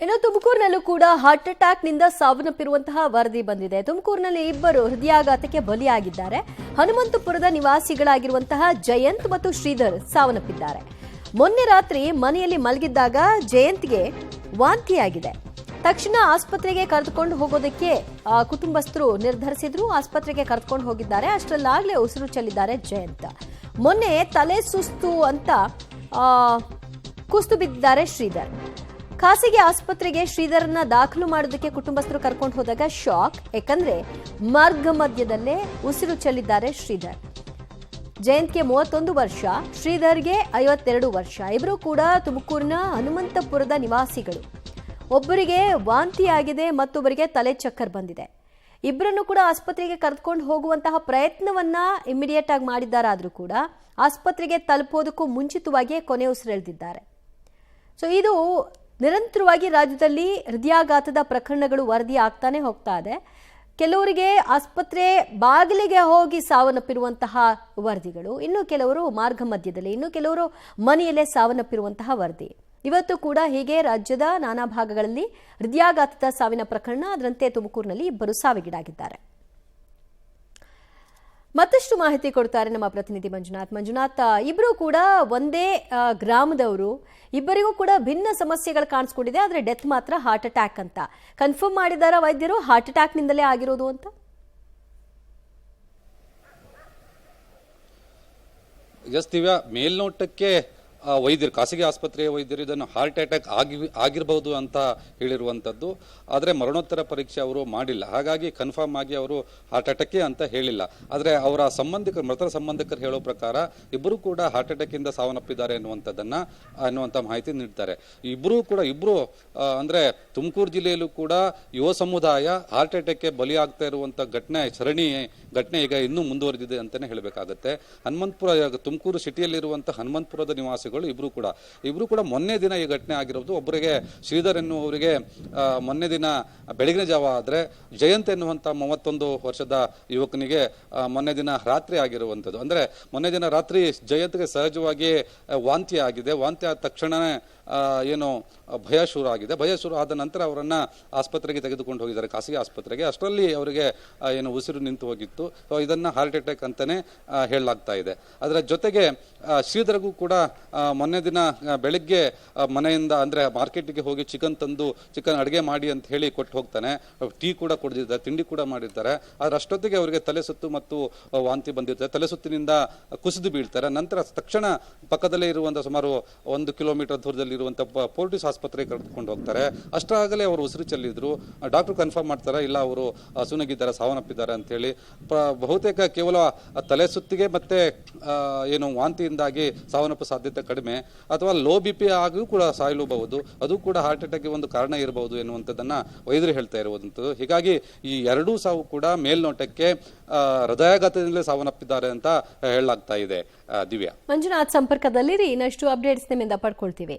ಇನ್ನು ತುಮಕೂರಿನಲ್ಲೂ ಕೂಡ heart attack ನಿಂದ ಸಾವನ್ನಪ್ಪಿರುವಂತಹ ವರದಿ ಬಂದಿದೆ. ತುಮಕೂರಿನಲ್ಲಿ ಇಬ್ಬರು ಹೃದಯಾಘಾತಕ್ಕೆ ಬಲಿಯಾಗಿದ್ದಾರೆ. ಹನುಮಂತಪುರದ ನಿವಾಸಿಗಳಾಗಿರುವಂತಹ ಜಯಂತ್ ಮತ್ತು ಶ್ರೀಧರ್ ಸಾವನ್ನಪ್ಪಿದ್ದಾರೆ. ಮೊನ್ನೆ ರಾತ್ರಿ ಮನೆಯಲ್ಲಿ ಮಲಗಿದ್ದಾಗ ಜಯಂತ್ಗೆ ವಾಂತಿಯಾಗಿದೆ. ತಕ್ಷಣ ಆಸ್ಪತ್ರೆಗೆ ಕರೆದುಕೊಂಡು ಹೋಗೋದಕ್ಕೆ ಕುಟುಂಬಸ್ಥರು ನಿರ್ಧರಿಸಿದ್ರು. ಆಸ್ಪತ್ರೆಗೆ ಕರೆದುಕೊಂಡು ಹೋಗಿದ್ದಾರೆ. ಅಷ್ಟರಲ್ಲಾಗಲೇ ಉಸಿರು ಚೆಲ್ಲಿದ್ದಾರೆ ಜಯಂತ್. ಮೊನ್ನೆ ತಲೆ ಸುಸ್ತು ಅಂತ ಕುಸ್ತು ಬಿದ್ದಿದ್ದಾರೆ ಶ್ರೀಧರ್. ಖಾಸಗಿ ಆಸ್ಪತ್ರೆಗೆ ಶ್ರೀಧರ್ನ ದಾಖಲು ಮಾಡೋದಕ್ಕೆ ಕುಟುಂಬಸ್ಥರು ಕರ್ಕೊಂಡು ಹೋದಾಗ ಶಾಕ್. ಯಾಕಂದ್ರೆ ಮಾರ್ಗ ಮಧ್ಯದಲ್ಲೇ ಉಸಿರು ಚೆಲ್ಲಿದ್ದಾರೆ ಶ್ರೀಧರ್. ಜಯಂತ್ಗೆ 31 ವರ್ಷ, ಶ್ರೀಧರ್ಗೆ 52 ವರ್ಷ. ಇಬ್ಬರು ಕೂಡ ತುಮಕೂರಿನ ಹನುಮಂತಪುರದ ನಿವಾಸಿಗಳು. ಒಬ್ಬರಿಗೆ ವಾಂತಿಯಾಗಿದೆ, ಮತ್ತೊಬ್ಬರಿಗೆ ತಲೆ ಚಕ್ಕರ್ ಬಂದಿದೆ. ಇಬ್ಬರನ್ನು ಕೂಡ ಆಸ್ಪತ್ರೆಗೆ ಕರೆದುಕೊಂಡು ಹೋಗುವಂತಹ ಪ್ರಯತ್ನವನ್ನ ಇಮಿಡಿಯೇಟ್ ಆಗಿ ಮಾಡಿದ್ದಾರಾದ್ರೂ ಕೂಡ ಆಸ್ಪತ್ರೆಗೆ ತಲುಪೋದಕ್ಕೂ ಮುಂಚಿತವಾಗಿಯೇ ಕೊನೆ ಉಸಿರೆಳೆದಿದ್ದಾರೆ. ಸೊ ಇದು ನಿರಂತರವಾಗಿ ರಾಜ್ಯದಲ್ಲಿ ಹೃದಯಾಘಾತದ ಪ್ರಕರಣಗಳು ವರದಿ ಆಗ್ತಾನೆ ಹೋಗ್ತಾ ಇದೆ. ಕೆಲವರಿಗೆ ಆಸ್ಪತ್ರೆ ಬಾಗಿಲಿಗೆ ಹೋಗಿ ಸಾವನ್ನಪ್ಪಿರುವಂತಹ ವರದಿಗಳು, ಇನ್ನು ಕೆಲವರು ಮಾರ್ಗ ಮಧ್ಯದಲ್ಲಿ, ಇನ್ನು ಕೆಲವರು ಮನೆಯಲ್ಲೇ ಸಾವನ್ನಪ್ಪಿರುವಂತಹ ವರದಿ. ಇವತ್ತು ಕೂಡ ಹೀಗೆ ರಾಜ್ಯದ ನಾನಾ ಭಾಗಗಳಲ್ಲಿ ಹೃದಯಾಘಾತದ ಸಾವಿನ ಪ್ರಕರಣ. ಅದರಂತೆ ತುಮಕೂರಿನಲ್ಲಿ ಇಬ್ಬರು ಸಾವಿಗೀಡಾಗಿದ್ದಾರೆ. ಮತ್ತಷ್ಟು ಮಾಹಿತಿ ಕೊಡ್ತಾರೆ ನಮ್ಮ ಪ್ರತಿನಿಧಿ ಮಂಜುನಾಥ್. ಇಬ್ಬರು ಕೂಡ ಒಂದೇ ಗ್ರಾಮದವರು. ಇಬ್ಬರಿಗೂ ಕೂಡ ಭಿನ್ನ ಸಮಸ್ಯೆಗಳು ಕಾಣಿಸ್ಕೊಂಡಿದೆ. ಆದರೆ ಡೆತ್ ಮಾತ್ರ ಹಾರ್ಟ್ ಅಟ್ಯಾಕ್ ಅಂತ ಕನ್ಫರ್ಮ್ ಮಾಡಿದಾರ ವೈದ್ಯರು. ಹಾರ್ಟ್ ಅಟ್ಯಾಕ್ ನಿಂದಲೇ ಆಗಿರೋದು ಅಂತ. ಎಸ್ ದಿವ್ಯಾ, ಮೇಲ್ನೋಟಕ್ಕೆ ವೈದ್ಯರು, ಖಾಸಗಿ ಆಸ್ಪತ್ರೆಯ ವೈದ್ಯರು ಇದನ್ನು ಹಾರ್ಟ್ ಅಟ್ಯಾಕ್ ಆಗಿರಬಹುದು ಅಂತ ಹೇಳಿರುವಂಥದ್ದು. ಆದರೆ ಮರಣೋತ್ತರ ಪರೀಕ್ಷೆ ಅವರು ಮಾಡಿಲ್ಲ. ಹಾಗಾಗಿ ಕನ್ಫರ್ಮ್ ಆಗಿ ಅವರು ಹಾರ್ಟ್ ಅಟ್ಯಾಕೇ ಅಂತ ಹೇಳಿಲ್ಲ. ಆದರೆ ಅವರ ಮೃತರ ಸಂಬಂಧಿಕರು ಹೇಳೋ ಪ್ರಕಾರ ಇಬ್ಬರು ಕೂಡ ಹಾರ್ಟ್ ಅಟ್ಯಾಕ್ ಇಂದ ಸಾವನ್ನಪ್ಪಿದ್ದಾರೆ ಅನ್ನುವಂಥ ಮಾಹಿತಿ ನೀಡ್ತಾರೆ. ಇಬ್ಬರು ಅಂದ್ರೆ ತುಮಕೂರು ಜಿಲ್ಲೆಯಲ್ಲೂ ಕೂಡ ಯುವ ಸಮುದಾಯ ಹಾರ್ಟ್ ಅಟ್ಯಾಕ್ಗೆ ಬಲಿಯಾಗ್ತಾ ಇರುವಂತ ಸರಣಿ ಘಟನೆ ಈಗ ಇನ್ನೂ ಮುಂದುವರೆದಿದೆ ಅಂತಾನೆ ಹೇಳಬೇಕಾಗತ್ತೆ. ತುಮಕೂರು ಸಿಟಿಯಲ್ಲಿರುವಂತಹ ಹನುಮಂತಪುರದ ನಿವಾಸಿಗಳು ಇಬ್ರು ಕೂಡ ಮೊನ್ನೆ ದಿನ ಈ ಘಟನೆ ಆಗಿರೋದು. ಒಬ್ಬರಿಗೆ ಶ್ರೀಧರ್ ಎನ್ನುವರಿಗೆ ಮೊನ್ನೆ ದಿನ ಬೆಳಗಿನ ಜಾವ ಆದ್ರೆ, ಜಯಂತ್ ಎನ್ನುವಂತ 31 ವರ್ಷದ ಯುವಕನಿಗೆ ಮೊನ್ನೆ ದಿನ ರಾತ್ರಿ ಆಗಿರುವಂಥದ್ದು. ಅಂದ್ರೆ ಮೊನ್ನೆ ದಿನ ರಾತ್ರಿ ಜಯಂತ್ಗೆ ಸಹಜವಾಗಿ ವಾಂತಿ ಆಗಿದೆ. ವಾಂತಿ ಆದ ತಕ್ಷಣನೇ ಏನು ಭಯ ಶುರು ಆಗಿದೆ. ಭಯ ಶುರು ಆದ ನಂತರ ಅವರನ್ನ ಆಸ್ಪತ್ರೆಗೆ ತೆಗೆದುಕೊಂಡು ಹೋಗಿದ್ದಾರೆ, ಖಾಸಗಿ ಆಸ್ಪತ್ರೆಗೆ. ಅಷ್ಟರಲ್ಲಿ ಅವರಿಗೆ ಏನು ಉಸಿರು ನಿಂತು ಹೋಗಿತ್ತು. ಇದನ್ನ ಹಾರ್ಟ್ ಅಟ್ಯಾಕ್ ಅಂತಾನೆ ಹೇಳಲಾಗ್ತಾ ಇದೆ. ಅದರ ಜೊತೆಗೆ ಶ್ರೀಧರ್ಗೂ ಕೂಡ ಮೊನ್ನೆ ದಿನ ಬೆಳಿಗ್ಗೆ ಮನೆಯಿಂದ ಅಂದ್ರೆ ಮಾರ್ಕೆಟ್ಗೆ ಹೋಗಿ ಚಿಕನ್ ಅಡುಗೆ ಮಾಡಿ ಅಂತ ಹೇಳಿ ಕೊಟ್ಟು ಹೋಗ್ತಾನೆ. ಟೀ ಕೂಡ ಕುಡಿದಿದ್ದಾರೆ, ತಿಂಡಿ ಕೂಡ ಮಾಡಿರ್ತಾರೆ. ಆದ್ರೆ ಅಷ್ಟೊತ್ತಿಗೆ ಅವರಿಗೆ ತಲೆ ಸುತ್ತು ಮತ್ತು ವಾಂತಿ ಬಂದಿರ್ತಾರೆ. ತಲೆ ಸುತ್ತಿನಿಂದ ಕುಸಿದು ಬೀಳ್ತಾರೆ. ನಂತರ ತಕ್ಷಣ ಪಕ್ಕದಲ್ಲೇ ಇರುವಂತಹ ಸುಮಾರು 1 ಕಿಲೋಮೀಟರ್ ದೂರದಲ್ಲಿ ಇರುವಂತಹ ಪೋರ್ಟಿಸ್ ಆಸ್ಪತ್ರೆಗೆ ಕರೆದುಕೊಂಡು ಹೋಗ್ತಾರೆ. ಅಷ್ಟಾಗಲೇ ಅವರು ಉಸಿರು ಚೆಲ್ಲಿದ್ರು. ಡಾಕ್ಟರ್ ಕನ್ಫರ್ಮ್ ಮಾಡ್ತಾರೆ, ಇಲ್ಲ ಅವರು ಸುನಗಿದ್ದಾರೆ, ಸಾವನ್ನಪ್ಪಿದ್ದಾರೆ ಅಂತ ಹೇಳಿ. ಬಹುತೇಕ ಕೇವಲ ತಲೆ ಸುತ್ತಿಗೆ ಮತ್ತೆ ಏನು ವಾಂತಿಯಿಂದಾಗಿ ಸಾವನ್ನಪ್ಪು ಸಾಧ್ಯತೆ ಕಡಿಮೆ, ಅಥವಾ ಲೋ BP ಆಗಿಯೂ ಕೂಡ ಸಾಯಲೂಬಹುದು. ಅದು ಕೂಡ ಹಾರ್ಟ್ ಅಟ್ಯಾಕ್ಗೆ ಒಂದು ಕಾರಣ ಇರಬಹುದು ಎನ್ನುವಂಥದ್ದನ್ನ ವೈದ್ಯರು ಹೇಳ್ತಾ ಇರುವಂಥದ್ದು. ಹೀಗಾಗಿ ಈ ಎರಡೂ ಸಾವು ಕೂಡ ಮೇಲ್ನೋಟಕ್ಕೆ ಹೃದಯಾಘಾತದಿಂದಲೇ ಸಾವನ್ನಪ್ಪಿದ್ದಾರೆ ಅಂತ ಹೇಳಲಾಗ್ತಾ ಇದೆ. ದಿವ್ಯಾ, ಮಂಜುನಾಥ್ ಸಂಪರ್ಕದಲ್ಲಿರಿ. ಇನ್ನಷ್ಟು ಅಪ್ಡೇಟ್ಸ್ ನಿಮ್ಮಿಂದ ಪಡ್ಕೊಳ್ತೀವಿ.